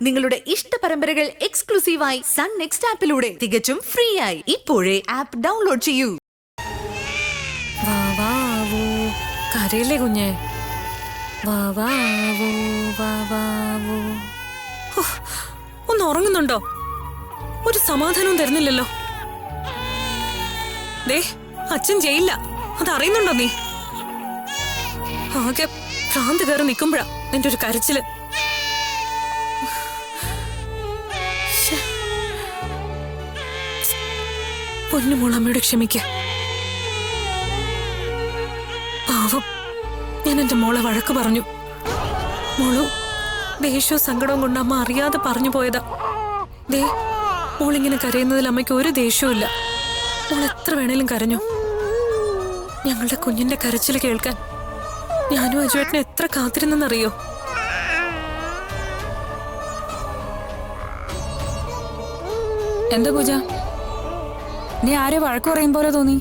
നിങ്ങളുടെ ഇഷ്ട പരമ്പരകൾ എക്സ്ക്ലൂസീവായി സൺ നെക്സ്റ്റ് ആപ്പിലൂടെ തികച്ചും ഫ്രീ ആയി ഇപ്പോഴേ ആപ്പ് ഡൗൺലോഡ് ചെയ്യൂ. കരയില്ലേ കുഞ്ഞെ? ഒന്ന് ഉറങ്ങുന്നുണ്ടോ? ഒരു സമാധാനവും തരുന്നില്ലല്ലോ. ദേ, അച്ഛൻ ചെയ്യില്ല, അതറിയുന്നുണ്ടോ നീ? ആകെ ഭ്രാന്ത് കയറി നിൽക്കുമ്പോഴാ നിന്റെ ഒരു കരച്ചില്. പൊന്നുമോളമ്മയോട് ക്ഷമിക്ക. പാവം, ഞാൻ എന്റെ മോളെ വഴക്ക് പറഞ്ഞു. മോളു ദേഷ്യവും സങ്കടവും കൊണ്ട് അമ്മ അറിയാതെ പറഞ്ഞു പോയതാ. ദേ, മോളിങ്ങനെ കരയുന്നതിൽ അമ്മയ്ക്ക് ഒരു ദേഷ്യവും ഇല്ല. മോൾ എത്ര വേണേലും കരഞ്ഞു. ഞങ്ങളുടെ കുഞ്ഞിന്റെ കരച്ചിൽ കേൾക്കാൻ ഞാനും അജുവേട്ടനെ എത്ര കാത്തിരുന്നെന്നറിയോ? എന്താ പൂജ, നീ ആരെ വഴക്ക് പറയും പോലെ തോന്നി?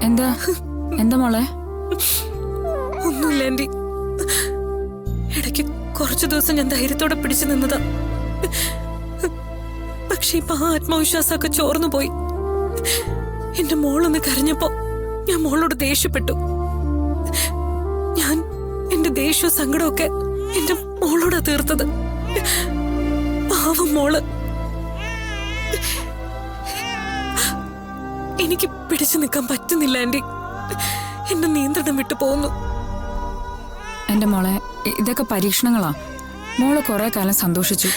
എന്താ എന്താ മോളെ? ഒന്നുമില്ല ആന്റി. ഇടയ്ക്ക് കുറച്ചു ദിവസം ഞാൻ ധൈര്യത്തോടെ പിടിച്ചു നിന്നതാ. പക്ഷെ ഇപ്പൊ ആ ആത്മവിശ്വാസമൊക്കെ ചോർന്നു പോയി. എന്റെ മോളൊന്ന് കരഞ്ഞപ്പോ ഞാൻ മോളോട് ദേഷ്യപ്പെട്ടു. ഞാൻ എന്റെ ദേഷ്യവും സങ്കടമൊക്കെ എന്റെ മോളോടാ തീർത്തത്. പാവം മോള്. എനിക്ക് പിടിച്ചു നിൽക്കാൻ പറ്റുന്നില്ല ആന്റി. എന്റെ നിയന്ത്രണം വിട്ടു പോകുന്നു. എന്റെ മോളെ, ഇതൊക്കെ പരീക്ഷണങ്ങളാ. മോള് കുറെ കാലം സന്തോഷിച്ചു.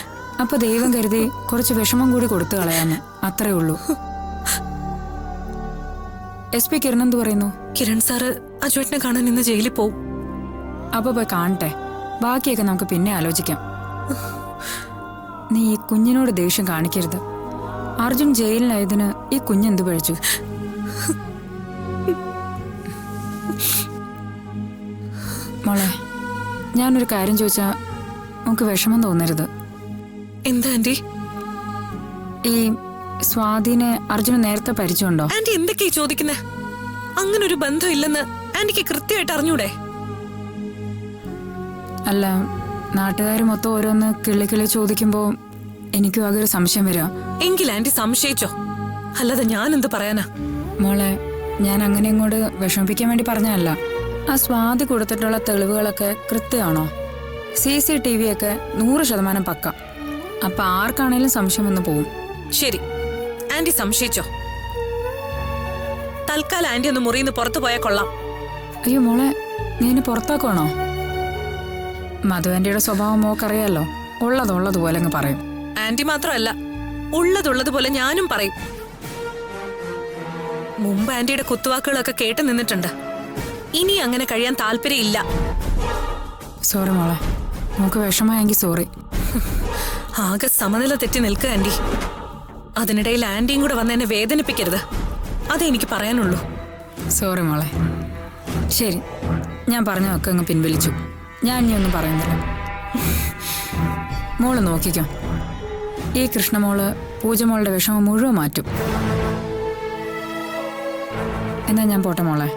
അപ്പൊ ദൈവം കരുതി കുറച്ച് വിഷമം കൂടി കൊടുത്തു കളയാന്ന്, അത്രേ ഉള്ളൂ. SP കിരൺ എന്ത് പറയുന്നു? കിരൺ സാറ് അജുവേട്ടനെ കാണാൻ ഇന്ന് ജയിലിൽ പോവും. അപ്പൊ പോയി കാണട്ടെ, ബാക്കിയൊക്കെ നമുക്ക് പിന്നെ ആലോചിക്കാം. നീ ഈ കുഞ്ഞിനോട് ദേഷ്യം കാണിക്കരുത്. അർജുൻ ജയിലിലായതിന് ഈ കുഞ്ഞെന്ത് പഴിച്ചു? മോളെ, ഞാനൊരു കാര്യം ചോദിച്ചാ നമുക്ക് വിഷമം തോന്നരുത്. എന്താ ആന്റി? ഈ സ്വാതിനെ അർജുന് നേരത്തെ പരിചയമുണ്ടോ? ആന്റി എന്തൊക്കെയാ ചോദിക്കുന്നേ? അങ്ങനൊരു ബന്ധം ഇല്ലെന്ന് ആന്റിക്ക് കൃത്യമായിട്ട് അറിഞ്ഞൂടെ? അല്ല, നാട്ടുകാർ മൊത്തം ഓരോന്ന് കിള്ളി ചോദിക്കുമ്പോ എനിക്കും ആകെ ഒരു സംശയം വരിക. എങ്കിൽ ആന്റി സംശയിച്ചോ, അല്ലാതെ ഞാൻ എന്ത് പറയാനാ? മോളെ, ഞാൻ അങ്ങനെ ഇങ്ങോട്ട് വിഷമിപ്പിക്കാൻ വേണ്ടി പറഞ്ഞതല്ല. ആ സ്വാതി കൊടുത്തിട്ടുള്ള തെളിവുകളൊക്കെ കൃത്യമാണോ? CCTV ഒക്കെ 100% പക്ക. അപ്പൊ ആർക്കാണേലും സംശയം വന്ന് പോവും. ശരി, ആന്റി സംശയിച്ചോ. തൽക്കാലം ആന്റി ഒന്ന് മുറിയിന്ന് പുറത്തു പോയാൽ കൊള്ളാം. അയ്യോ മോളെ, നീ എന്നെ പുറത്താക്കുവാണോ? മധു ആന്റിയുടെ സ്വഭാവം മോക്കറിയാലോ. ഉള്ളതുപോലെ അങ്ങ് പറയും. ആന്റി മാത്രമല്ല, ഉള്ളതുള്ളതുപോലെ ഞാനും പറയും. മുമ്പ് ആന്റിയുടെ കുത്തുവാക്കുകളൊക്കെ കേട്ട് നിന്നിട്ടുണ്ട്. ഇനി അങ്ങനെ കഴിയാൻ താല്പര്യമില്ല. സോറി മോളെ, നമുക്ക് വിഷമമെങ്കിൽ സോറി. ആകെ സമനില തെറ്റി നിൽക്കുക ആന്റി. അതിനിടയിൽ ആന്റിയും കൂടെ വന്ന് എന്നെ വേദനിപ്പിക്കരുത്. അതേ എനിക്ക് പറയാനുള്ളൂ. സോറി മോളെ. ശരി, ഞാൻ പറഞ്ഞതൊക്കെ അങ്ങ് പിൻവലിച്ചു. ഞാൻ ഇനി ഒന്നും പറയുന്നില്ല. മോള് നോക്കിക്കോ, ഈ കൃഷ്ണമോള് പൂജമോളുടെ വിഷമം മുഴുവൻ മാറ്റും. എന്നാ ഞാൻ പോട്ടെ മോളെ.